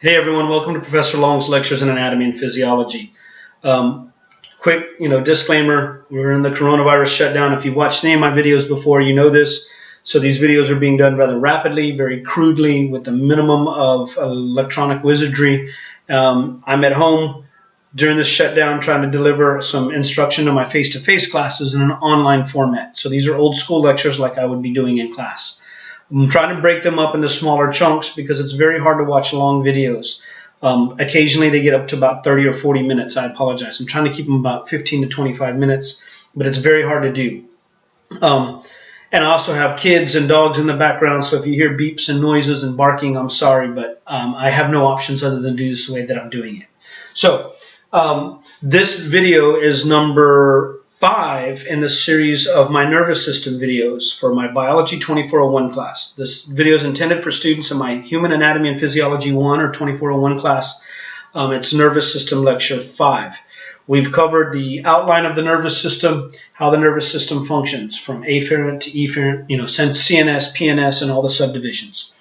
Hey everyone, welcome to Professor Long's Lectures in Anatomy and Physiology. Quick, disclaimer, we're in the coronavirus shutdown. If you've watched any of my videos before, you know this. So these videos are being done rather rapidly, very crudely, with the minimum of electronic wizardry. I'm at home during this shutdown trying to deliver some instruction to my face-to-face classes in an online format. So these are old school lectures like I would be doing in class. I'm trying to break them up into smaller chunks because it's very hard to watch long videos. Occasionally they get up to about 30 or 40 minutes. I apologize. I'm trying to keep them about 15 to 25 minutes, but it's very hard to do. And I also have kids and dogs in the background, so if you hear beeps and noises and barking, I'm sorry, but I have no options other than do this the way that I'm doing it. So this video is number 5 in the series of my nervous system videos for my Biology 2401 class. This video is intended for students in my Human Anatomy and Physiology 1 or 2401 class. It's Nervous System Lecture 5. We've covered the outline of the nervous system, how the nervous system functions, from afferent to efferent, CNS, PNS, and all the subdivisions.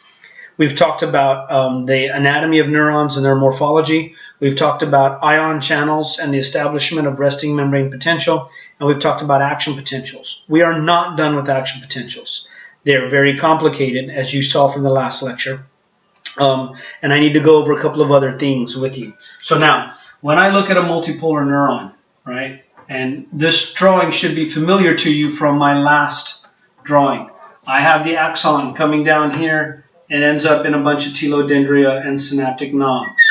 We've talked about the anatomy of neurons and their morphology. We've talked about ion channels and the establishment of resting membrane potential. And we've talked about action potentials. We are not done with action potentials. They're very complicated, as you saw from the last lecture. And I need to go over a couple of other things with you. So now, when I look at a multipolar neuron, right, and this drawing should be familiar to you from my last drawing. I have the axon coming down here. It ends up in a bunch of telodendria and synaptic knobs.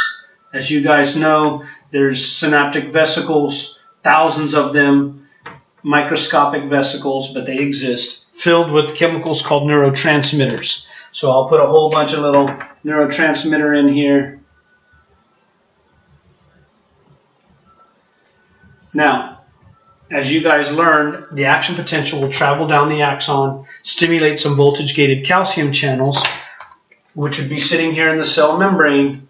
As you guys know, there's synaptic vesicles, thousands of them, microscopic vesicles, but they exist, filled with chemicals called neurotransmitters. So I'll put a whole bunch of little neurotransmitter in here. Now, as you guys learned, the action potential will travel down the axon, stimulate some voltage-gated calcium channels, which would be sitting here in the cell membrane.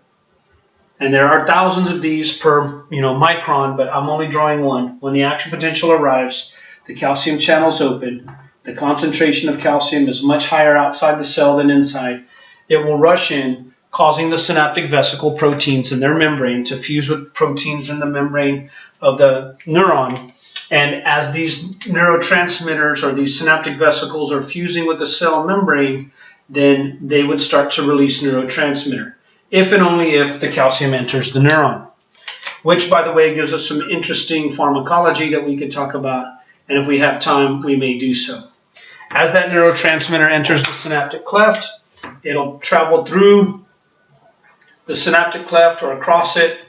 And there are thousands of these per micron, but I'm only drawing one. When the action potential arrives, the calcium channels open. The concentration of calcium is much higher outside the cell than inside. It will rush in, causing the synaptic vesicle proteins in their membrane to fuse with proteins in the membrane of the neuron. And as these neurotransmitters or these synaptic vesicles are fusing with the cell membrane, then they would start to release neurotransmitter, if and only if the calcium enters the neuron, which, by the way, gives us some interesting pharmacology that we could talk about, and if we have time, we may do so. As that neurotransmitter enters the synaptic cleft, it'll travel through the synaptic cleft or across it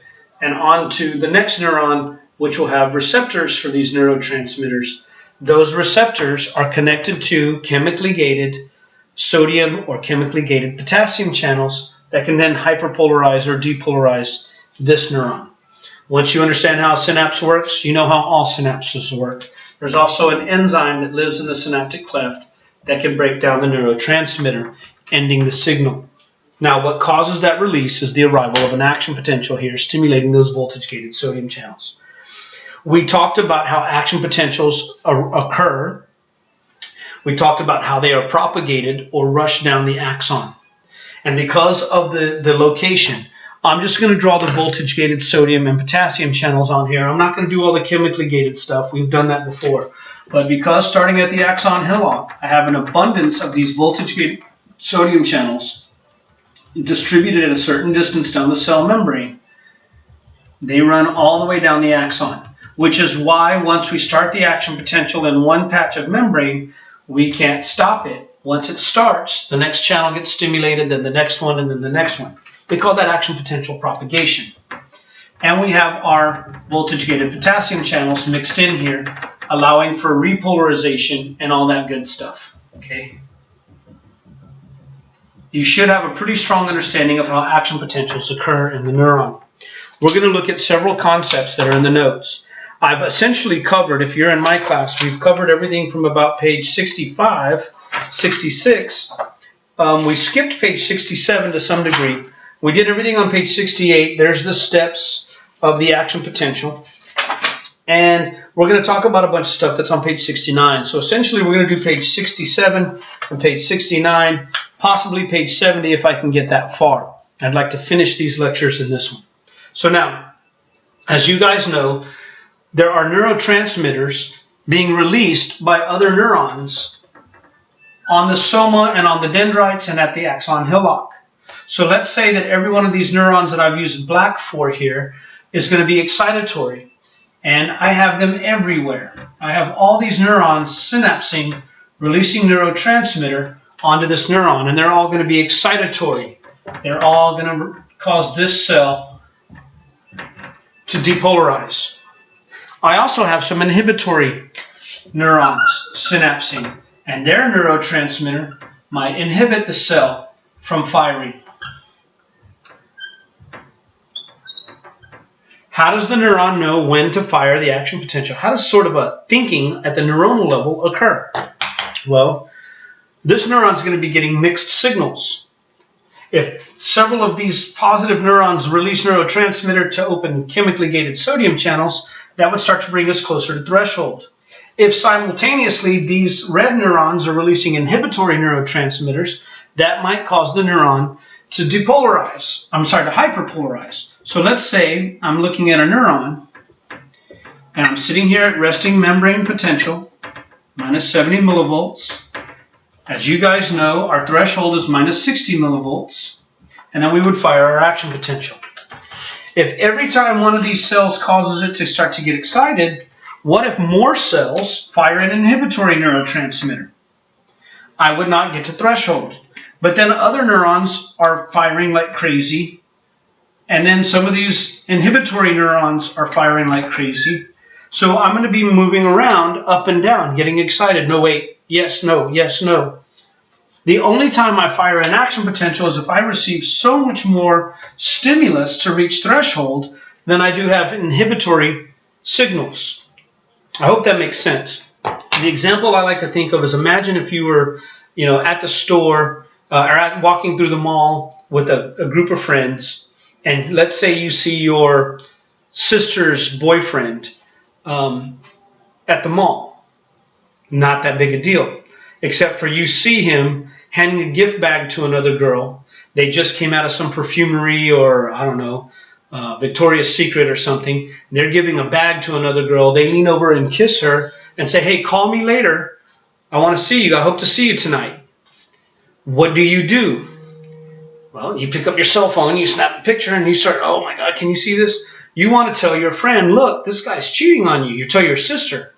and onto the next neuron, which will have receptors for these neurotransmitters. Those receptors are connected to chemically gated sodium or chemically gated potassium channels that can then hyperpolarize or depolarize this neuron. Once you understand how a synapse works, you know how all synapses work. There's also an enzyme that lives in the synaptic cleft that can break down the neurotransmitter, ending the signal. Now, what causes that release is the arrival of an action potential here, stimulating those voltage-gated sodium channels. We talked about how action potentials occur. We talked about how they are propagated or rushed down the axon. And because of the location, I'm just going to draw the voltage-gated sodium and potassium channels on here. I'm not going to do all the chemically gated stuff. We've done that before. But because starting at the axon hillock, I have an abundance of these voltage-gated sodium channels distributed at a certain distance down the cell membrane, they run all the way down the axon, which is why once we start the action potential in one patch of membrane, we can't stop it. Once it starts, the next channel gets stimulated, then the next one, and then the next one. We call that action potential propagation. And we have our voltage-gated potassium channels mixed in here, allowing for repolarization and all that good stuff. Okay? You should have a pretty strong understanding of how action potentials occur in the neuron. We're going to look at several concepts that are in the notes. I've essentially covered, if you're in my class, we've covered everything from about page 65, 66. We skipped page 67 to some degree. We did everything on page 68. There's the steps of the action potential. And we're going to talk about a bunch of stuff that's on page 69. So essentially, we're going to do page 67 and page 69, possibly page 70 if I can get that far. I'd like to finish these lectures in this one. So now, as you guys know, there are neurotransmitters being released by other neurons on the soma and on the dendrites and at the axon hillock. So let's say that every one of these neurons that I've used black for here is going to be excitatory. And I have them everywhere. I have all these neurons synapsing, releasing neurotransmitter onto this neuron, and they're all going to be excitatory. They're all going to cause this cell to depolarize. I also have some inhibitory neurons synapsing, and their neurotransmitter might inhibit the cell from firing. How does the neuron know when to fire the action potential? How does sort of a thinking at the neuronal level occur? Well, this neuron is going to be getting mixed signals. If several of these positive neurons release neurotransmitter to open chemically gated sodium channels, that would start to bring us closer to threshold. If simultaneously these red neurons are releasing inhibitory neurotransmitters, that might cause the neuron to depolarize. To hyperpolarize. So let's say I'm looking at a neuron, and I'm sitting here at resting membrane potential, minus 70 millivolts. As you guys know, our threshold is minus 60 millivolts, and then we would fire our action potential. If every time one of these cells causes it to start to get excited, what if more cells fire an inhibitory neurotransmitter? I would not get to threshold. But then other neurons are firing like crazy, and then some of these inhibitory neurons are firing like crazy. So I'm going to be moving around up and down, getting excited. No, wait, yes, no, yes, no. The only time I fire an action potential is if I receive so much more stimulus to reach threshold than I do have inhibitory signals. I hope that makes sense. The example I like to think of is, imagine if you were, at the store or walking through the mall with a group of friends, and let's say you see your sister's boyfriend at the mall. Not that big a deal, except for you see him handing a gift bag to another girl. They just came out of some perfumery or, I don't know, Victoria's Secret or something. They're giving a bag to another girl. They lean over and kiss her and say, hey, call me later. I want to see you. I hope to see you tonight. What do? Well, you pick up your cell phone, you snap a picture, and you start, oh my God, can you see this? You want to tell your friend, look, this guy's cheating on you. You tell your sister.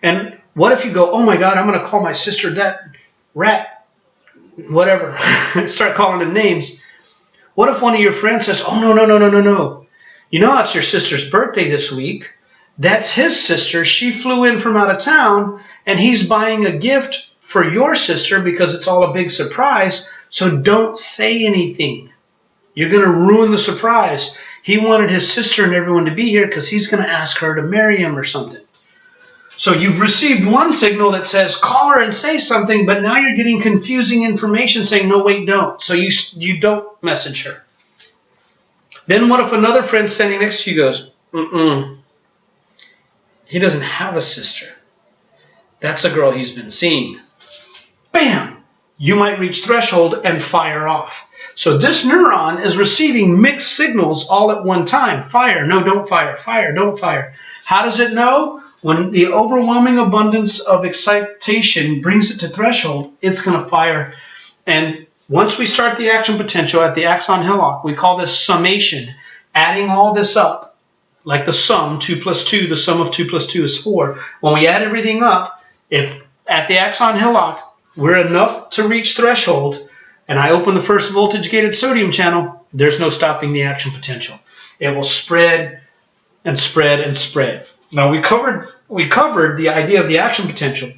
And what if you go, oh my God, I'm going to call my sister that rat, whatever. Start calling them names. What if one of your friends says, oh, no. You know, it's your sister's birthday this week. That's his sister. She flew in from out of town, and he's buying a gift for your sister because it's all a big surprise. So don't say anything. You're going to ruin the surprise. He wanted his sister and everyone to be here because he's going to ask her to marry him or something. So you've received one signal that says call her and say something, but now you're getting confusing information saying no, wait, don't. So you don't message her. Then what if another friend standing next to you goes, he doesn't have a sister. That's a girl he's been seeing. Bam! You might reach threshold and fire off. So this neuron is receiving mixed signals all at one time. Fire, no, don't fire. Fire, don't fire. How does it know? When the overwhelming abundance of excitation brings it to threshold, it's going to fire. And once we start the action potential at the axon hillock, we call this summation, adding all this up, like the sum, 2 plus 2, the sum of 2 plus 2 is 4. When we add everything up, if at the axon hillock we're enough to reach threshold, and I open the first voltage-gated sodium channel, there's no stopping the action potential. It will spread and spread and spread. Now we covered the idea of the action potential.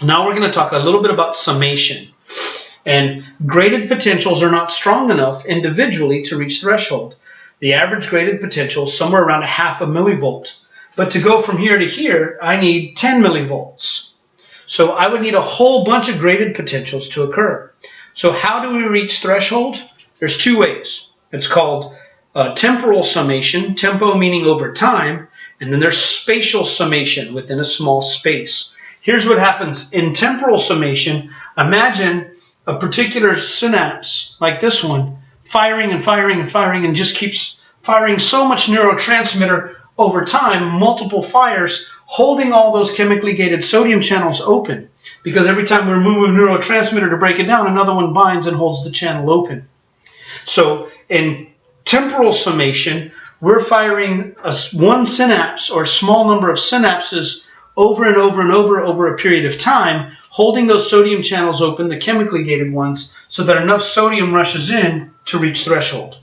Now we're going to talk a little bit about summation. And graded potentials are not strong enough individually to reach threshold. The average graded potential is somewhere around 0.5 millivolt. But to go from here to here, I need 10 millivolts. So I would need a whole bunch of graded potentials to occur. So how do we reach threshold? There's two ways. It's called temporal summation, tempo meaning over time, and then there's spatial summation within a small space. Here's what happens in temporal summation. Imagine a particular synapse like this one firing and firing and firing and just keeps firing so much neurotransmitter over time, multiple fires, holding all those chemically gated sodium channels open. Because every time we remove a neurotransmitter to break it down, another one binds and holds the channel open. So in temporal summation, we're firing one synapse or a small number of synapses over and over and over a period of time, holding those sodium channels open, the chemically gated ones, so that enough sodium rushes in to reach threshold.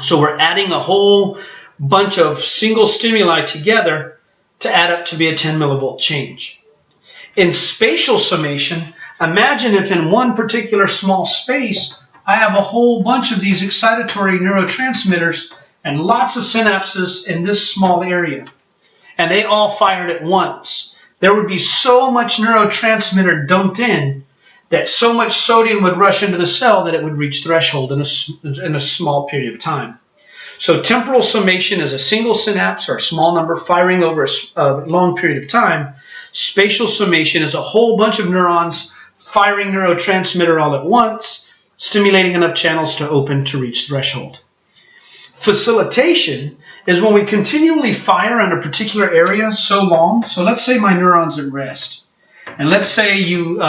So we're adding a whole bunch of single stimuli together to add up to be a 10 millivolt change. In spatial summation, imagine if in one particular small space, I have a whole bunch of these excitatory neurotransmitters and lots of synapses in this small area. And they all fired at once. There would be so much neurotransmitter dumped in that so much sodium would rush into the cell that it would reach threshold in a small period of time. So temporal summation is a single synapse or a small number firing over a long period of time. Spatial summation is a whole bunch of neurons firing neurotransmitter all at once, stimulating enough channels to open to reach threshold. Facilitation is when we continually fire on a particular area so long. So let's say my neuron's at rest. And let's say you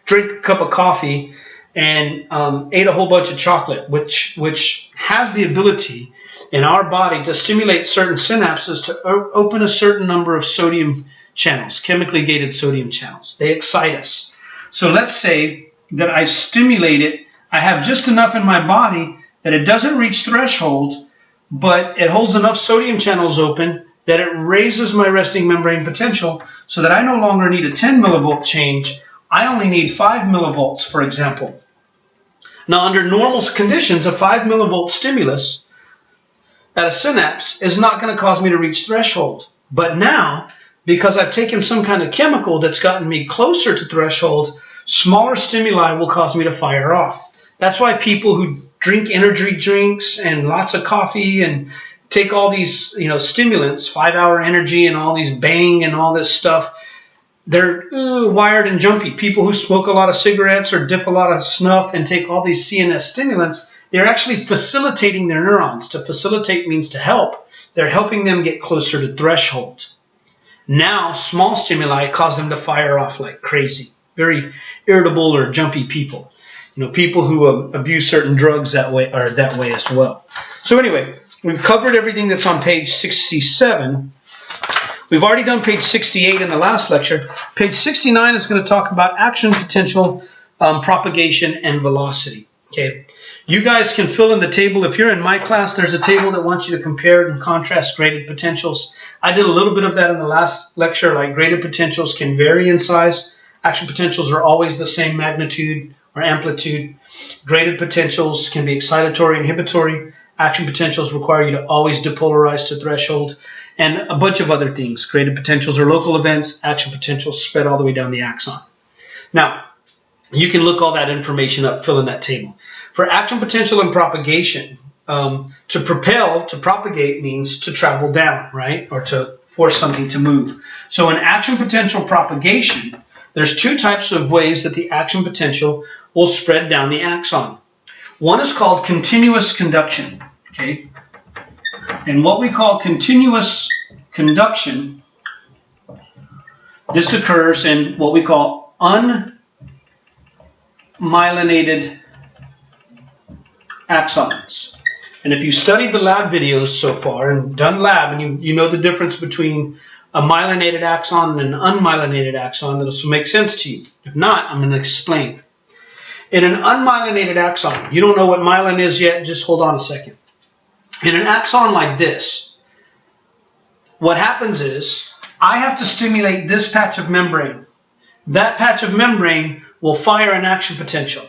drink a cup of coffee and ate a whole bunch of chocolate, which has the ability in our body to stimulate certain synapses to open a certain number of sodium channels, chemically gated sodium channels. They excite us. So let's say that I stimulate it. I have just enough in my body that it doesn't reach threshold, but it holds enough sodium channels open that it raises my resting membrane potential so that I no longer need a 10 millivolt change. I only need 5 millivolts, for example. Now, under normal conditions, a 5 millivolt stimulus at a synapse is not going to cause me to reach threshold. But now, because I've taken some kind of chemical that's gotten me closer to threshold, smaller stimuli will cause me to fire off. That's why people who drink energy drinks and lots of coffee and take all these, stimulants, 5-hour energy and all these Bang and all this stuff, they're wired and jumpy. People who smoke a lot of cigarettes or dip a lot of snuff and take all these CNS stimulants, they're actually facilitating their neurons. To facilitate means to help. They're helping them get closer to threshold. Now, small stimuli cause them to fire off like crazy. Very irritable or jumpy people. People who abuse certain drugs that way are that way as well. So anyway, we've covered everything that's on page 67. We've already done page 68 in the last lecture. Page 69 is going to talk about action potential, propagation, and velocity. Okay, you guys can fill in the table. If you're in my class, there's a table that wants you to compare and contrast graded potentials. I did a little bit of that in the last lecture. Like graded potentials can vary in size. Action potentials are always the same magnitude or amplitude. Graded potentials can be excitatory, inhibitory. Action potentials require you to always depolarize to threshold, and a bunch of other things. Graded potentials are local events. Action potentials spread all the way down the axon. Now, you can look all that information up, fill in that table. For action potential and propagation, to propel, to propagate means to travel down, right? Or to force something to move. So in action potential propagation, there's two types of ways that the action potential will spread down the axon. One is called continuous conduction, okay? And what we call continuous conduction, this occurs in what we call unmyelinated axons. And if you studied the lab videos so far and done lab, and you know the difference between a myelinated axon and an unmyelinated axon, this will make sense to you. If not, I'm going to explain. In an unmyelinated axon, you don't know what myelin is yet, just hold on a second. In an axon like this, what happens is I have to stimulate this patch of membrane. That patch of membrane will fire an action potential.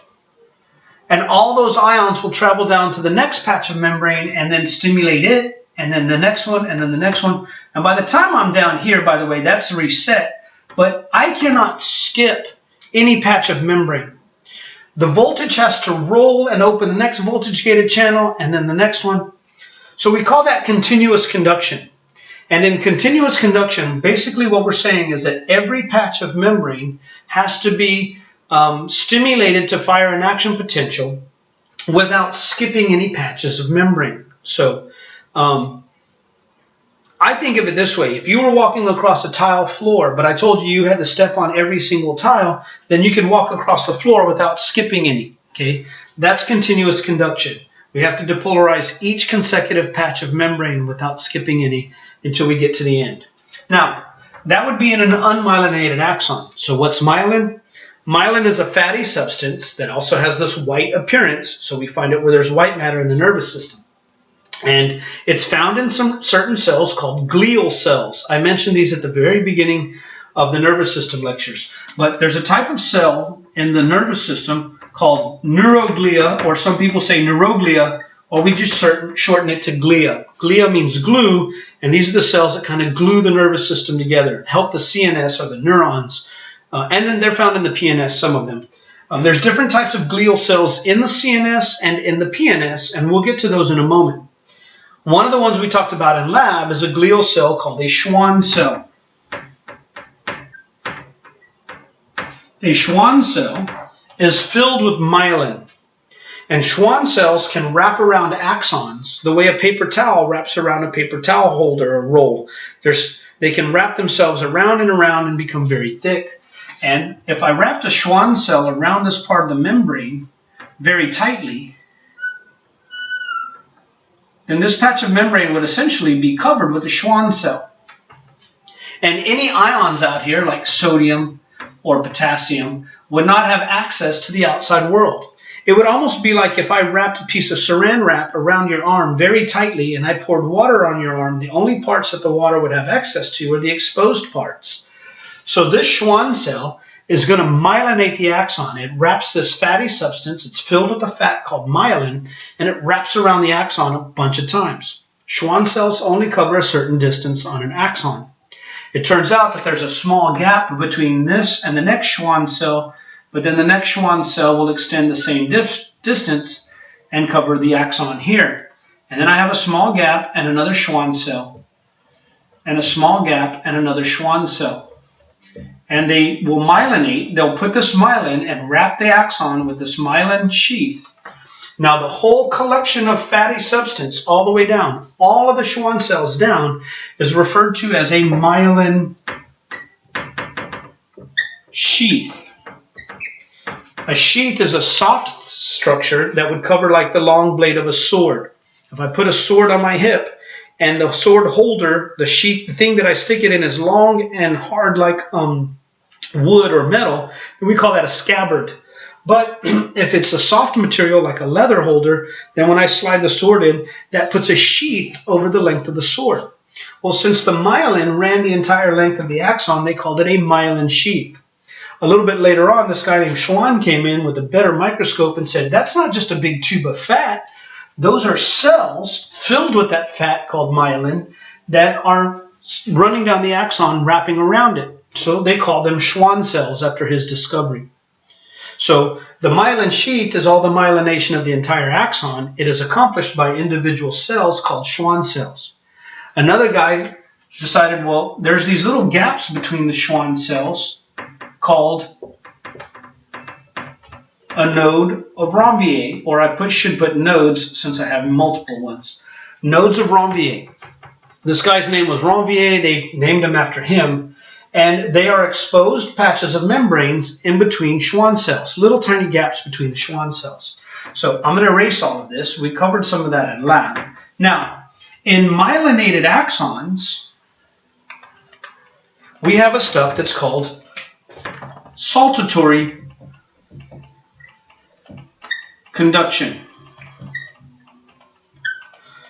And all those ions will travel down to the next patch of membrane and then stimulate it, and then the next one, and then the next one. And by the time I'm down here, by the way, that's a reset. But I cannot skip any patch of membrane. The voltage has to roll and open the next voltage-gated channel, and then the next one. So we call that continuous conduction. And in continuous conduction, basically what we're saying is that every patch of membrane has to be stimulated to fire an action potential. without skipping any patches of membrane. So I think of it this way. If you were walking across a tile floor, but I told you you had to step on every single tile, then you can walk across the floor without skipping any. Okay, that's continuous conduction. We have to depolarize each consecutive patch of membrane without skipping any until we get to the end. Now, that would be in an unmyelinated axon. So what's myelin? Myelin is a fatty substance that also has this white appearance. So we find it where there's white matter in the nervous system. And it's found in some certain cells called glial cells. I mentioned these at the very beginning of the nervous system lectures. But there's a type of cell in the nervous system called neuroglia, or some people say neuroglia, or we just shorten it to glia. Glia means glue, and these are the cells that kind of glue the nervous system together, help the CNS or the neurons. And then they're found in the PNS, some of them. There's different types of glial cells in the CNS and in the PNS, and we'll get to those in a moment. One of the ones we talked about in lab is a glial cell called a Schwann cell. A Schwann cell is filled with myelin. And Schwann cells can wrap around axons the way a paper towel wraps around a paper towel holder or roll. They can wrap themselves around and become very thick. And if I wrapped a Schwann cell around this part of the membrane very tightly, then this patch of membrane would essentially be covered with a Schwann cell. And any ions out here, like sodium or potassium, would not have access to the outside world. It would almost be like if I wrapped a piece of saran wrap around your arm very tightly and I poured water on your arm, the only parts that the water would have access to are the exposed parts. So this Schwann cell is going to myelinate the axon. It wraps this fatty substance. It's filled with a fat called myelin, and it wraps around the axon a bunch of times. Schwann cells only cover a certain distance on an axon. It turns out that there's a small gap between this and the next Schwann cell, but then the next Schwann cell will extend the same distance and cover the axon here. And then I have a small gap and another Schwann cell, and a small gap and another Schwann cell. And they will myelinate. They'll put this myelin and wrap the axon with this myelin sheath. Now the whole collection of fatty substance all the way down, all of the Schwann cells down, is referred to as a myelin sheath. A sheath is a soft structure that would cover like the long blade of a sword. If I put a sword on my hip and the sword holder, the sheath, the thing that I stick it in is long and hard like wood or metal, and we call that a scabbard. But if it's a soft material like a leather holder, then when I slide the sword in, that puts a sheath over the length of the sword. Well, since the myelin ran the entire length of the axon, they called it a myelin sheath. A little bit later on, this guy named Schwann came in with a better microscope and said, that's not just a big tube of fat. Those are cells filled with that fat called myelin that are running down the axon, wrapping around it. So they call them Schwann cells after his discovery. So the myelin sheath is all the myelination of the entire axon. It is accomplished by individual cells called Schwann cells. Another guy decided, well, there's these little gaps between the Schwann cells called a node of Ranvier, or I should put nodes since I have multiple ones. Nodes of Ranvier. This guy's name was Ranvier. They named him after him. And they are exposed patches of membranes in between Schwann cells, little tiny gaps between the Schwann cells. So I'm going to erase all of this. We covered some of that in lab. Now, in myelinated axons, we have a stuff that's called saltatory conduction.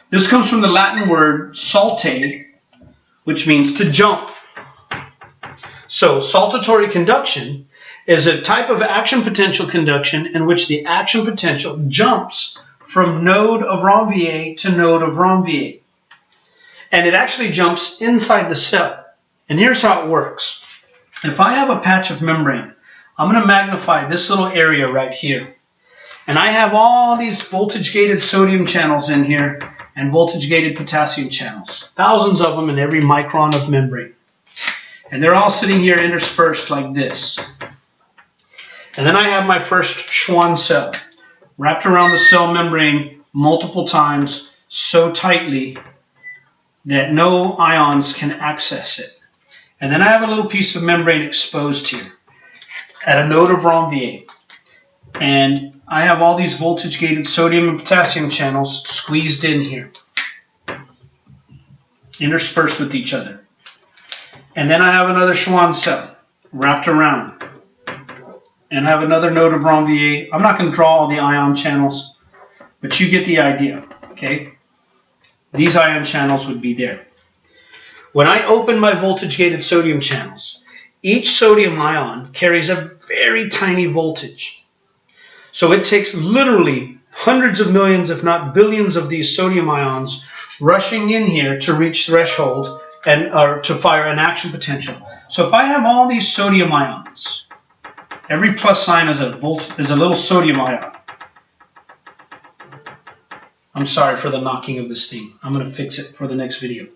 This comes from the Latin word salte, which means to jump. So saltatory conduction is a type of action potential conduction in which the action potential jumps from node of Ranvier to node of Ranvier. And it actually jumps inside the cell. And here's how it works. If I have a patch of membrane, I'm going to magnify this little area right here. And I have all these voltage-gated sodium channels in here and voltage-gated potassium channels. Thousands of them in every micron of membrane. And they're all sitting here interspersed like this. And then I have my first Schwann cell wrapped around the cell membrane multiple times so tightly that no ions can access it. And then I have a little piece of membrane exposed here at a node of Ranvier. And I have all these voltage-gated sodium and potassium channels squeezed in here, interspersed with each other. And then I have another Schwann cell wrapped around. And I have another node of Ranvier. I'm not going to draw all the ion channels, but you get the idea, okay? These ion channels would be there. When I open my voltage-gated sodium channels, each sodium ion carries a very tiny voltage. So it takes literally hundreds of millions, if not billions, of these sodium ions rushing in here to reach threshold or to fire an action potential. So if I have all these sodium ions, every plus sign is a little sodium ion. I'm sorry for the knocking of this thing. I'm going to fix it for the next video.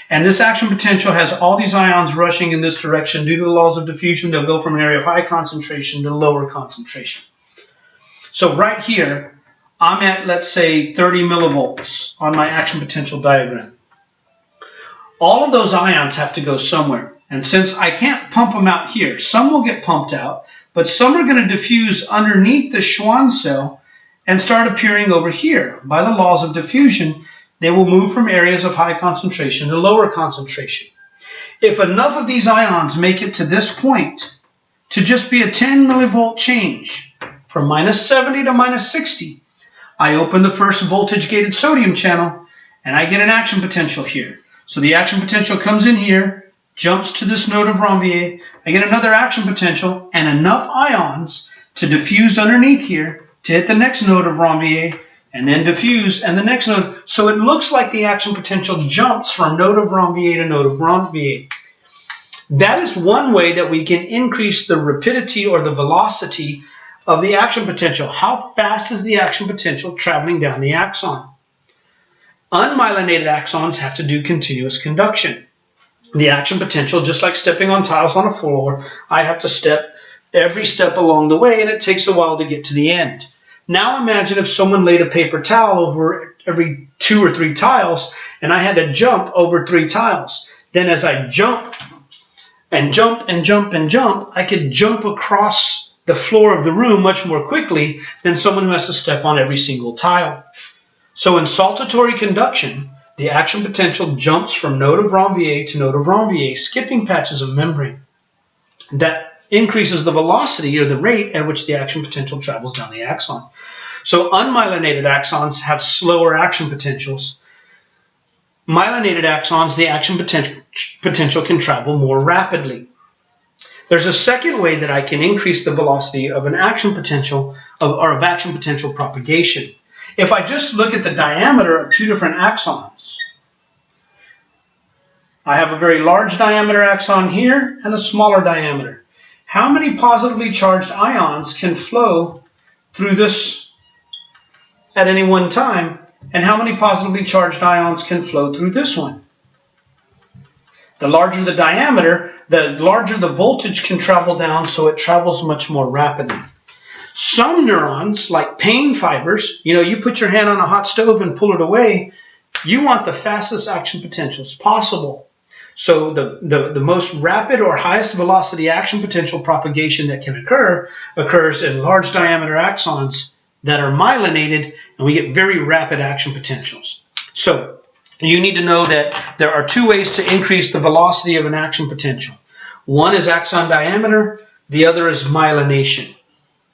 And this action potential has all these ions rushing in this direction. Due to the laws of diffusion, they'll go from an area of high concentration to lower concentration. So right here, I'm at, let's say, 30 millivolts on my action potential diagram. All of those ions have to go somewhere. And since I can't pump them out here, some will get pumped out, but some are going to diffuse underneath the Schwann cell and start appearing over here. By the laws of diffusion, they will move from areas of high concentration to lower concentration. If enough of these ions make it to this point, to just be a 10 millivolt change, from minus 70 to minus 60, I open the first voltage-gated sodium channel, and I get an action potential here. So the action potential comes in here, jumps to this node of Ranvier, I get another action potential, and enough ions to diffuse underneath here, to hit the next node of Ranvier, and then diffuse, and the next node. So it looks like the action potential jumps from node of Ranvier to node of Ranvier. That is one way that we can increase the rapidity or the velocity of the action potential. How fast is the action potential traveling down the axon? Unmyelinated axons have to do continuous conduction. The action potential, just like stepping on tiles on a floor, I have to step every step along the way, and it takes a while to get to the end. Now imagine if someone laid a paper towel over every 2 or 3 tiles, and I had to jump over 3 tiles. Then as I jump and jump and jump and jump, I could jump across the floor of the room much more quickly than someone who has to step on every single tile. So in saltatory conduction, the action potential jumps from node of Ranvier to node of Ranvier, skipping patches of membrane. That increases the velocity or the rate at which the action potential travels down the axon. So unmyelinated axons have slower action potentials. Myelinated axons, the action potential can travel more rapidly. There's a second way that I can increase the velocity of an action potential of action potential propagation. If I just look at the diameter of 2 different axons, I have a very large diameter axon here and a smaller diameter. How many positively charged ions can flow through this at any one time, and how many positively charged ions can flow through this one? The larger the diameter, the larger the voltage can travel down, so it travels much more rapidly. Some neurons, like pain fibers, you put your hand on a hot stove and pull it away, you want the fastest action potentials possible. So the most rapid or highest velocity action potential propagation that can occurs in large diameter axons that are myelinated, and we get very rapid action potentials. So you need to know that there are 2 ways to increase the velocity of an action potential. One is axon diameter, the other is myelination.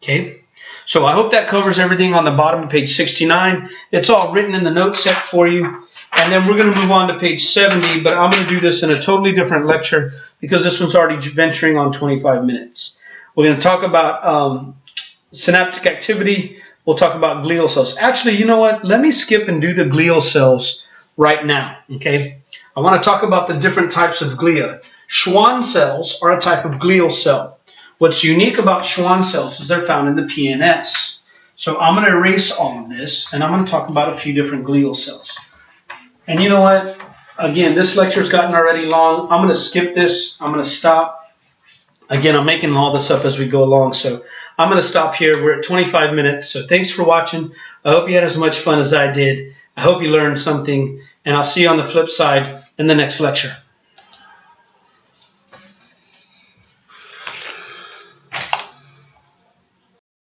Okay? So I hope that covers everything on the bottom of page 69. It's all written in the note set for you. And then we're going to move on to page 70, but I'm going to do this in a totally different lecture because this one's already venturing on 25 minutes. We're going to talk about synaptic activity. We'll talk about glial cells. Actually, you know what? Let me skip and do the glial cells right now, okay? I want to talk about the different types of glia. Schwann cells are a type of glial cell. What's unique about Schwann cells is they're found in the PNS. So I'm going to erase all of this, and I'm going to talk about a few different glial cells. And you know what? Again, this lecture's gotten already long. I'm going to skip this. I'm going to stop. Again, I'm making all this up as we go along, so I'm going to stop here. We're at 25 minutes, so thanks for watching. I hope you had as much fun as I did. I hope you learned something, and I'll see you on the flip side in the next lecture.